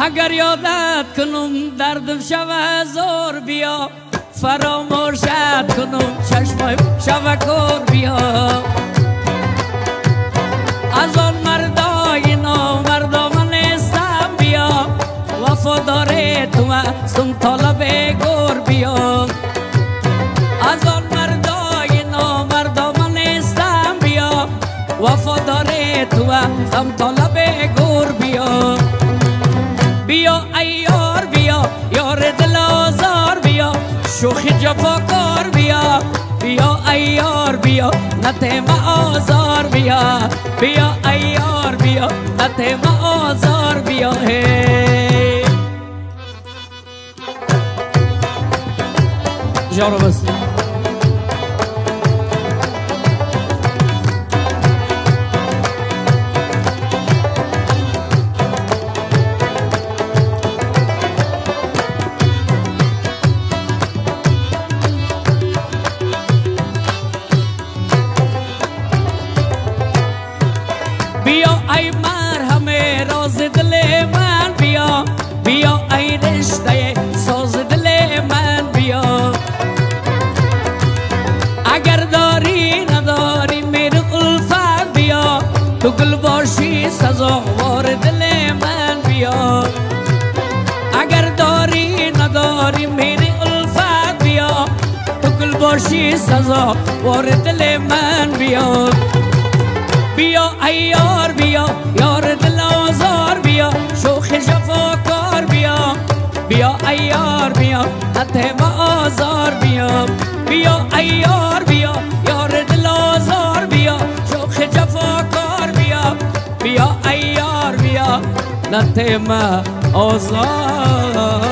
اگر یادت کنم دردم شوه زور بیا فراموشت کنم چشمایم شوه کور بیا از آن مردای نامردا من نیستم بیا وفادار تو هستم طالب گور بیا از آن مردای نامردا من نیستم بیا وفادار تو هستم طالب گور بیا بیا ای یار بیا یار دل آزار بیا شوخ جفاکار بیا بیا ای یار بیا نتیم آزار بیا بیا ای یار بیا نتیم آزار بیا جارو بس بیا ای مرهم راز دل من بیا بیا ای رشته ساز دل من بیا اگر داری نداری میره الفت بیا تو گل باشی سزاوار دل من بیا اگر داری نداری میره الفت بیا تو گل باشی سزاوار دل من بیا بیا ای یار بیا یار دل آزار بیا شوخ جفاکار بیا بیا ای یار بیا نتیم آزار بیا بیا ای یار بیا یار دل آزار بیا شوخ جفاکار بیا بیا ای یار بیا نتیم آزار